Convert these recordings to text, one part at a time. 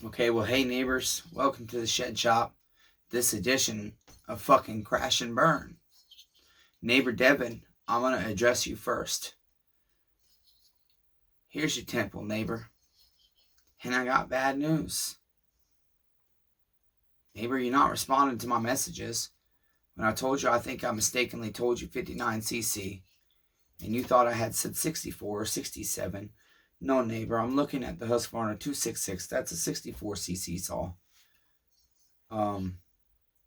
Okay, well, hey neighbors, welcome to the Shed Shop. This edition of fucking Crash and Burn. Neighbor Devin, I'm gonna address you first. Here's your temple, neighbor. And I got bad news. Neighbor, you're not responding to my messages. When I told you, I think I mistakenly told you 59cc, and you thought I had said 64 or 67. No, neighbor, I'm looking at the Husqvarna 266. That's a 64cc saw. Or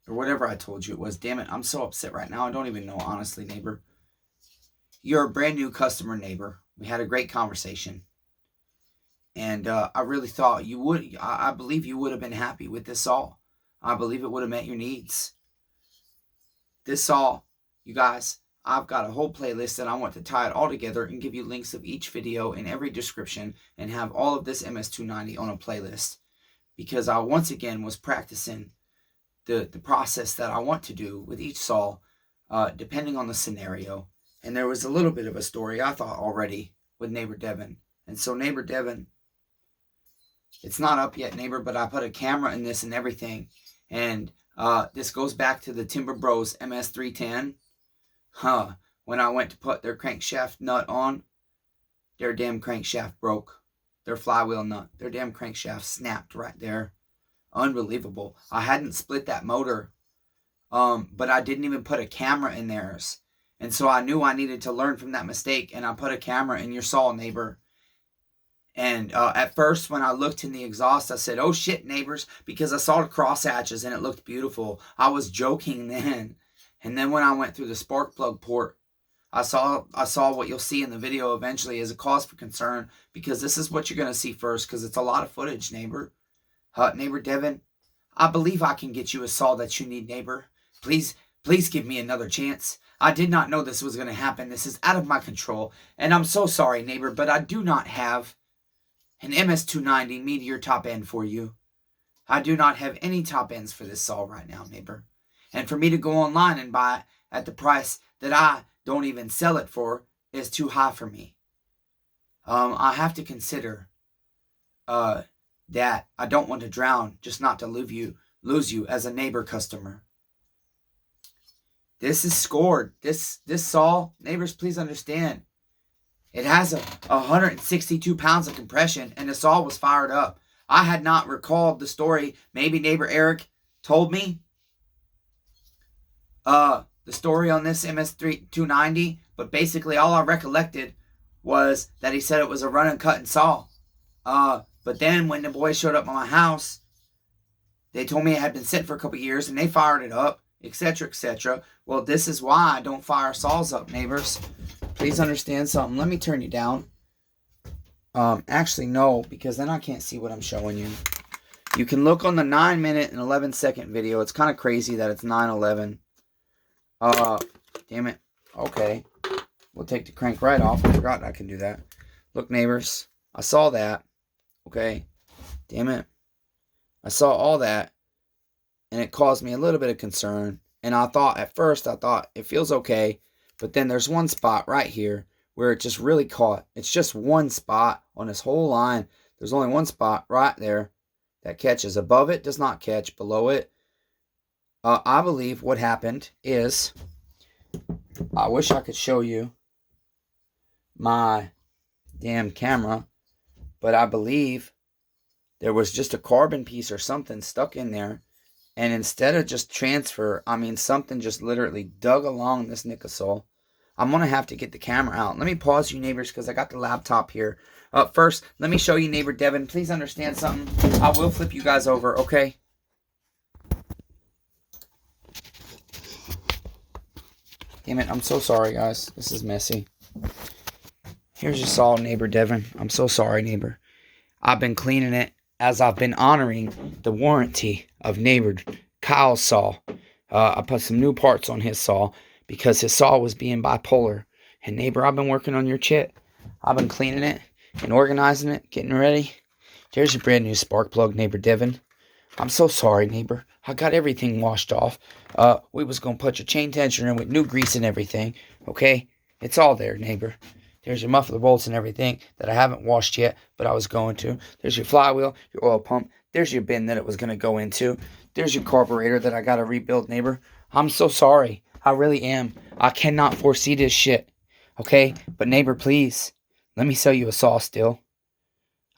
whatever I told you it was. Damn it, I'm so upset right now. I don't even know, honestly, neighbor. You're a brand new customer, neighbor. We had a great conversation. And I really thought you would. I believe you would have been happy with this saw. I believe it would have met your needs. This saw, you guys, I've got a whole playlist that I want to tie it all together and give you links of each video in every description and have all of this ms290 on a playlist. Because I once again was practicing the process that I want to do with each saw, depending on the scenario. And there was a little bit of a story, I thought, already with Neighbor Devin. And so, Neighbor Devin, it's not up yet, neighbor, but I put a camera in this and everything. And this goes back to the Timber Bros ms310. When I went to put their crankshaft nut on, their damn crankshaft broke. Their flywheel nut, their damn crankshaft snapped right there. Unbelievable. I hadn't split that motor, but I didn't even put a camera in theirs. And so I knew I needed to learn from that mistake, and I put a camera in your saw, neighbor. And at first, when I looked in the exhaust, I said, oh shit, neighbors, because I saw the cross hatches and it looked beautiful. I was joking then. And then when I went through the spark plug port, I saw what you'll see in the video eventually as a cause for concern, because this is what you're going to see first, because it's a lot of footage, neighbor. Neighbor Devin, I believe I can get you a saw that you need, neighbor. Please give me another chance. I did not know this was going to happen. This is out of my control. And I'm so sorry, neighbor, but I do not have an ms290 Meteor top end for you. I do not have any top ends for this saw right now, neighbor. And for me to go online and buy it at the price that I don't even sell it for is too high for me. I have to consider that I don't want to drown, just not to lose you as a neighbor customer. This is scored. This saw, neighbors, please understand. It has 162 pounds of compression, and the saw was fired up. I had not recalled the story. Maybe neighbor Eric told me the story on this ms290, but basically all I recollected was that he said it was a run and cut and saw. But then when the boys showed up at my house, they told me it had been sitting for a couple years, and they fired it up, etc., etc. Well, this is why I don't fire saws up, neighbors. Please understand something. Let me turn you down. Actually, no, because then I can't see what I'm showing you. You can look on the 9-minute and 11-second video. It's kind of crazy that it's 9:11. Damn it. Okay. We'll take the crank right off. I forgot I can do that. Look, neighbors. I saw that. Okay. Damn it. I saw all that. And it caused me a little bit of concern. And at first I thought it feels okay. But then there's one spot right here where it just really caught. It's just one spot on this whole line. There's only one spot right there that catches. Above it does not catch. Below it, I believe what happened is, I wish I could show you my damn camera, but I believe there was just a carbon piece or something stuck in there. And instead of just transfer, something just literally dug along this nickel saw. I'm going to have to get the camera out. Let me pause you, neighbors, because I got the laptop here. First, let me show you neighbor Devin. Please understand something. I will flip you guys over, okay? Damn it, I'm so sorry, guys. This is messy. Here's your saw, neighbor Devin. I'm so sorry, neighbor. I've been cleaning it as I've been honoring the warranty of neighbor Kyle's saw. I put some new parts on his saw because his saw was being bipolar. And neighbor, I've been working on your chit. I've been cleaning it and organizing it, getting ready. There's your brand new spark plug, neighbor Devin. I'm so sorry, neighbor. I got everything washed off. We was going to put your chain tensioner in with new grease and everything. Okay? It's all there, neighbor. There's your muffler bolts and everything that I haven't washed yet, but I was going to. There's your flywheel, your oil pump. There's your bin that it was going to go into. There's your carburetor that I got to rebuild, neighbor. I'm so sorry. I really am. I cannot foresee this shit. Okay? But neighbor, please, let me sell you a saw still.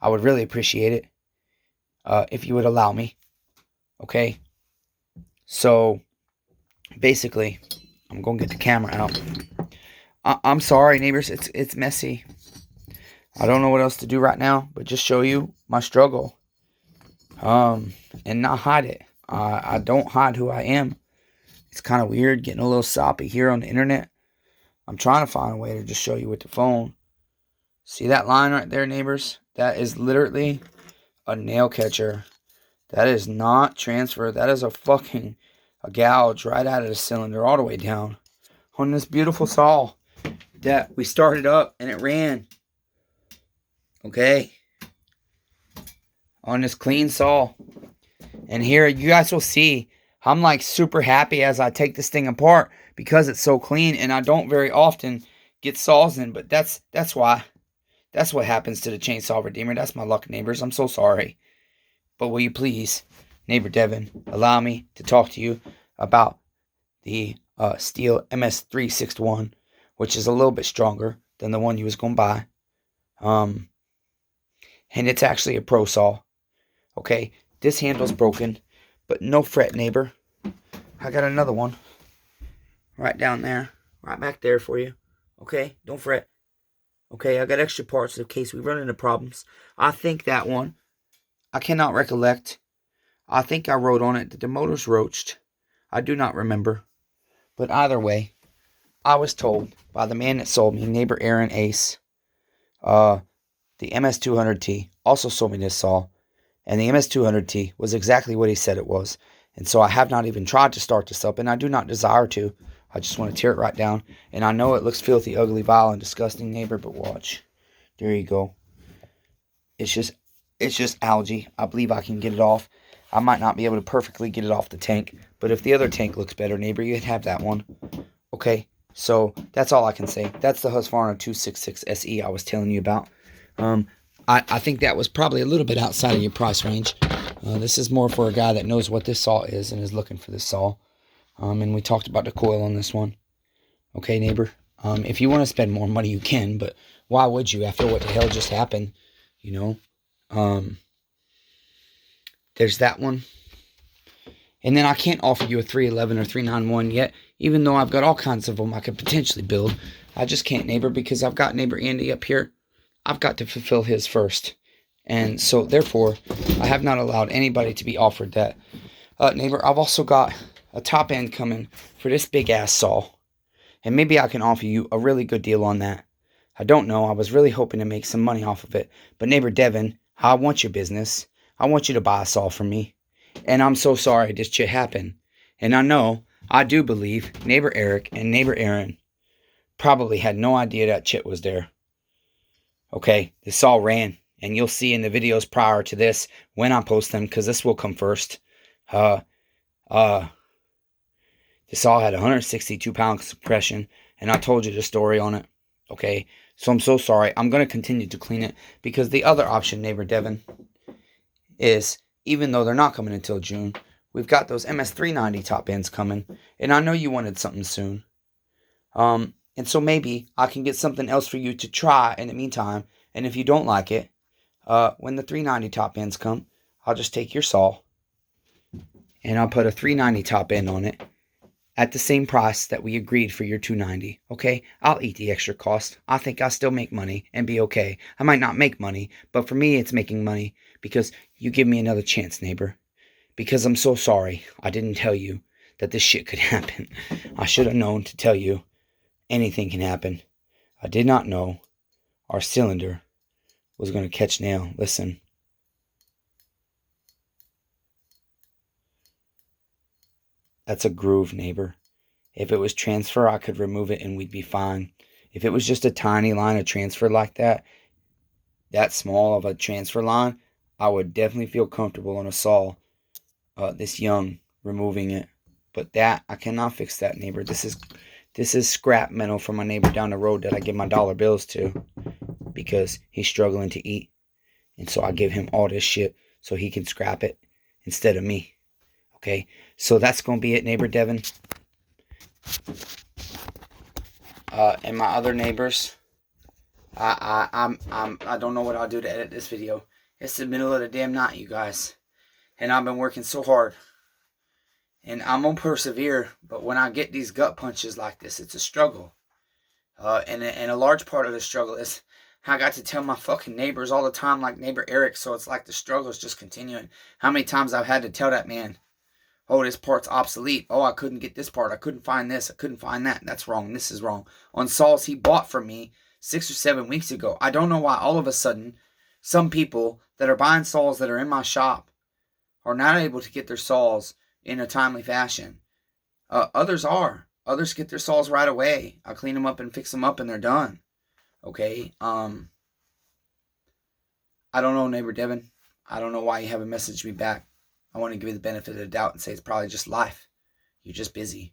I would really appreciate it. If you would allow me. Okay? So, basically, I'm going to get the camera out. I'm sorry, neighbors. It's messy. I don't know what else to do right now, but just show you my struggle. And not hide it. I don't hide who I am. It's kind of weird getting a little soppy here on the internet. I'm trying to find a way to just show you with the phone. See that line right there, neighbors? That is literally a nail catcher. That is not transfer. That is a gouge right out of the cylinder all the way down on this beautiful saw that we started up and it ran. Okay? On this clean saw. And here you guys will see I'm like super happy as I take this thing apart because it's so clean and I don't very often get saws in, but that's why. That's what happens to the Chainsaw Redeemer. That's my luck, neighbors. I'm so sorry. But will you please, neighbor Devin, allow me to talk to you about the Steel ms290, which is a little bit stronger than the one you was going to buy. And it's actually a pro saw. Okay, this handle's broken, but no fret, neighbor. I got another one right down there, right back there for you. Okay, don't fret. Okay, I got extra parts in case we run into problems. I think that one, I cannot recollect. I think I wrote on it that the motor's roached. I do not remember. But either way, I was told by the man that sold me, neighbor Aaron Ace, the ms200T also sold me this saw. And the ms200T was exactly what he said it was. And so I have not even tried to start this up, and I do not desire to. I just want to tear it right down. And I know it looks filthy, ugly, vile, and disgusting, neighbor, but watch. There you go. It's just algae. I believe I can get it off. I might not be able to perfectly get it off the tank, but if the other tank looks better, neighbor, you can have that one. Okay, so that's all I can say. That's the Husqvarna 266 SE I was telling you about. I think that was probably a little bit outside of your price range. This is more for a guy that knows what this saw is and is looking for this saw. And we talked about the coil on this one. Okay, neighbor? If you want to spend more money, you can, but why would you after what the hell just happened? You know? There's that one. And then I can't offer you a 311 or 391 yet, even though I've got all kinds of them I could potentially build. I just can't, neighbor, because I've got neighbor Andy up here. I've got to fulfill his first. And so, therefore, I have not allowed anybody to be offered that. Neighbor, I've also got a top end coming for this big-ass saw. And maybe I can offer you a really good deal on that. I don't know. I was really hoping to make some money off of it. But neighbor Devin, I want your business. I want you to buy a saw from me. And I'm so sorry this shit happened. And I do believe neighbor Eric and neighbor Aaron probably had no idea that shit was there. Okay, the saw ran. And you'll see in the videos prior to this when I post them, because this will come first. The saw had 162 pounds compression, and I told you the story on it. Okay, so I'm so sorry. I'm going to continue to clean it, because the other option, neighbor Devin, is even though they're not coming until June, we've got those ms390 top ends coming, and I know you wanted something soon. And so maybe I can get something else for you to try in the meantime, and if you don't like it, when the 390 top ends come, I'll just take your saw and I'll put a 390 top end on it at the same price that we agreed for your 290. Okay, I'll eat the extra cost. I think I'll still make money and be okay. I might not make money, but for me it's making money because you give me another chance, neighbor. Because I'm so sorry I didn't tell you that this shit could happen. I should have known to tell you anything can happen. I did not know our cylinder was going to catch nail. Listen. That's a groove, neighbor. If it was transfer, I could remove it and we'd be fine. If it was just a tiny line of transfer like that small of a transfer line, I would definitely feel comfortable on a saw this young removing it. But that, I cannot fix that, neighbor. This This is scrap metal from my neighbor down the road that I give my dollar bills to because he's struggling to eat. And so I give him all this shit so he can scrap it instead of me. Okay, so that's going to be it, neighbor Devin. And my other neighbors, I don't know what I'll do to edit this video. It's the middle of the damn night, you guys. And I've been working so hard. And I'm going to persevere. But when I get these gut punches like this, it's a struggle. And a large part of the struggle is I got to tell my fucking neighbors all the time, like neighbor Eric. So it's like the struggle is just continuing. How many times I've had to tell that man, oh, this part's obsolete. Oh, I couldn't get this part. I couldn't find this. I couldn't find that. That's wrong. This is wrong. On saws he bought from me 6 or 7 weeks ago. I don't know why all of a sudden some people that are buying saws that are in my shop are not able to get their saws in a timely fashion. Others are. Others get their saws right away. I clean them up and fix them up and they're done. Okay. I don't know, neighbor Devin. I don't know why you haven't messaged me back. I want to give you the benefit of the doubt and say it's probably just life. You're just busy.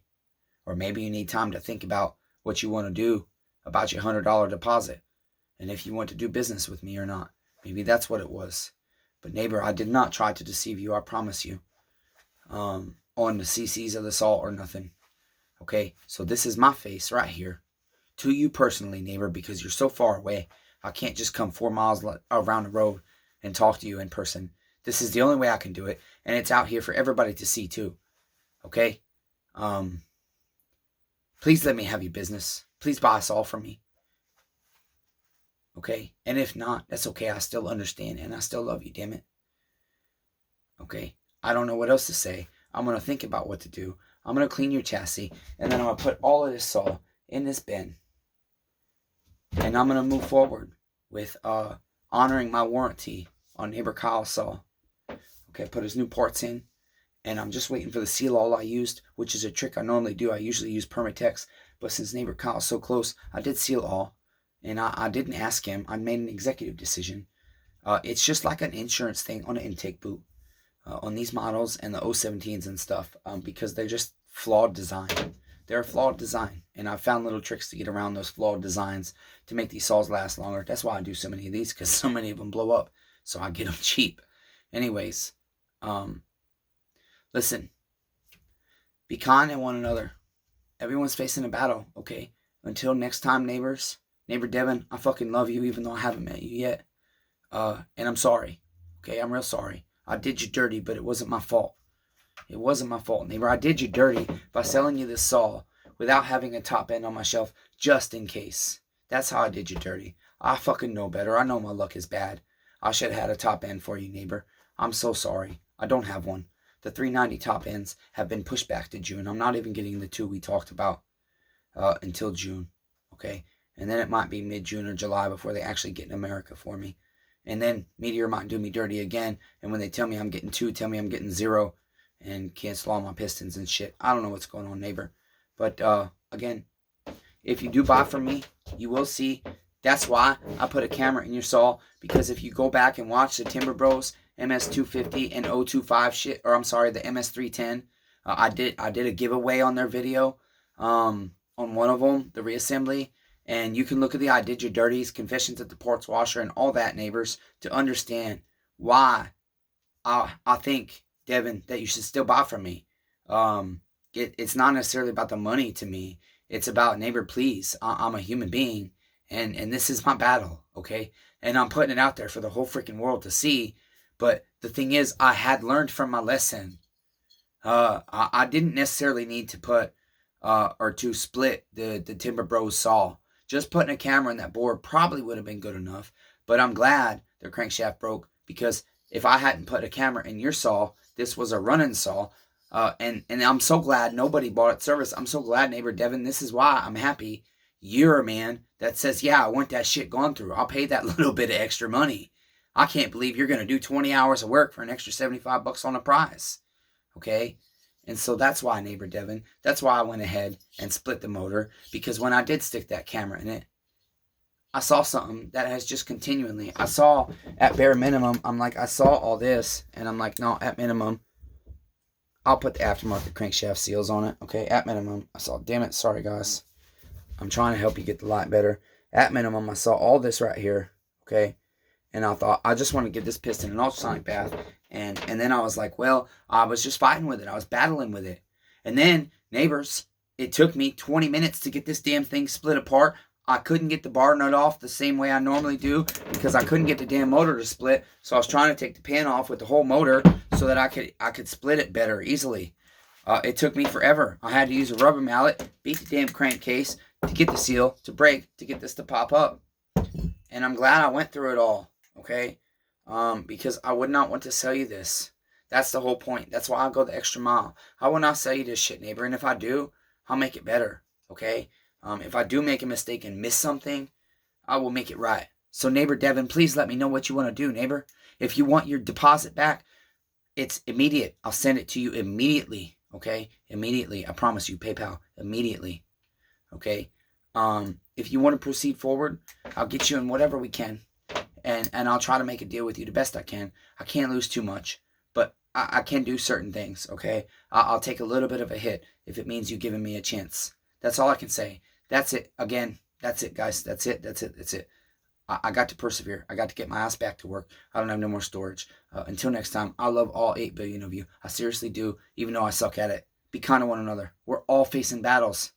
Or maybe you need time to think about what you want to do about your $100 deposit. And if you want to do business with me or not. Maybe that's what it was. But neighbor, I did not try to deceive you. I promise you. On the CCs of the saw or nothing. Okay. So this is my face right here. To you personally, neighbor, because you're so far away. I can't just come 4 miles around the road and talk to you in person. This is the only way I can do it. And it's out here for everybody to see too. Okay? Please let me have your business. Please buy us all from me. Okay? And if not, that's okay. I still understand and I still love you, damn it. Okay? I don't know what else to say. I'm going to think about what to do. I'm going to clean your chassis. And then I'm going to put all of this saw in this bin. And I'm going to move forward with honoring my warranty on neighbor Kyle's saw. Okay, put his new parts in. And I'm just waiting for the seal all I used, which is a trick I normally do. I usually use Permatex. But since neighbor Kyle's so close, I did seal all. And I didn't ask him. I made an executive decision. It's just like an insurance thing on an intake boot. On these models and the 017s and stuff. Because they're just flawed design. They're a flawed design. And I've found little tricks to get around those flawed designs to make these saws last longer. That's why I do so many of these. Because so many of them blow up. So I get them cheap. Anyways. Listen, be kind to one another. Everyone's facing a battle, okay? Until next time, neighbors. Neighbor Devin, I fucking love you even though I haven't met you yet. And I'm sorry, okay? I'm real sorry. I did you dirty, but it wasn't my fault. It wasn't my fault, neighbor. I did you dirty by selling you this saw without having a top end on my shelf just in case. That's how I did you dirty. I fucking know better. I know my luck is bad. I should have had a top end for you, neighbor. I'm so sorry. I don't have one. The 390 top ends have been pushed back to June. I'm not even getting the 2 we talked about until June. Okay? And then it might be mid-June or July before they actually get in America for me. And then Meteor might do me dirty again. And when they tell me I'm getting 2, tell me I'm getting 0. And cancel all my pistons and shit. I don't know what's going on, neighbor. But again, if you do buy from me, you will see. That's why I put a camera in your saw. Because if you go back and watch the Timber Bros ms290 and 025 shit, or I'm sorry, the ms310, I did a giveaway on their video on one of them, the reassembly, and you can look at the I Did Your Dirties, Confessions at the Ports Washer, and all that, neighbors, to understand why I think, Devin, that you should still buy from me. It's not necessarily about the money to me. It's about, neighbor, please, I'm a human being, and this is my battle, okay? And I'm putting it out there for the whole freaking world to see. But the thing is, I had learned from my lesson. I didn't necessarily need to put or to split the Timber Bros saw. Just putting a camera in that board probably would have been good enough. But I'm glad their crankshaft broke, because if I hadn't put a camera in your saw, this was a running saw. And I'm so glad nobody bought it service. I'm so glad, neighbor Devin. This is why I'm happy you're a man that says, yeah, I want that shit gone through. I'll pay that little bit of extra money. I can't believe you're going to do 20 hours of work for an extra $75 on a prize. Okay? And so that's why, neighbor Devin, that's why I went ahead and split the motor. Because when I did stick that camera in it, I saw something that has just continually, I saw at bare minimum, I'm like, I saw all this, and I'm like, no, at minimum, I'll put the aftermarket crankshaft seals on it. Okay? At minimum, I saw, damn it, sorry guys. I'm trying to help you get the light better. At minimum, I saw all this right here, okay? And I thought, I just want to give this piston an ultrasonic bath. And then I was like, well, I was just fighting with it. I was battling with it. And then, neighbors, it took me 20 minutes to get this damn thing split apart. I couldn't get the bar nut off the same way I normally do because I couldn't get the damn motor to split. So I was trying to take the pan off with the whole motor so that I could split it better easily. It took me forever. I had to use a rubber mallet, beat the damn crankcase to get the seal to break, to get this to pop up. And I'm glad I went through it all, okay? Because I would not want to sell you this. That's the whole point. That's why I go the extra mile. I will not sell you this shit, neighbor. And if I do, I'll make it better, okay? If I do make a mistake and miss something, I will make it right. So, neighbor Devin, please let me know what you want to do, neighbor. If you want your deposit back, it's immediate. I'll send it to you immediately, okay? Immediately. I promise you, PayPal, immediately, okay? If you want to proceed forward, I'll get you in whatever we can. And I'll try to make a deal with you the best I can. I can't lose too much, but I can do certain things, okay? I'll take a little bit of a hit if it means you giving me a chance. That's all I can say. That's it. Again, that's it, guys. That's it. I got to persevere. I got to get my ass back to work. I don't have no more storage. Until next time, I love all 8 billion of you. I seriously do, even though I suck at it. Be kind to one another. We're all facing battles.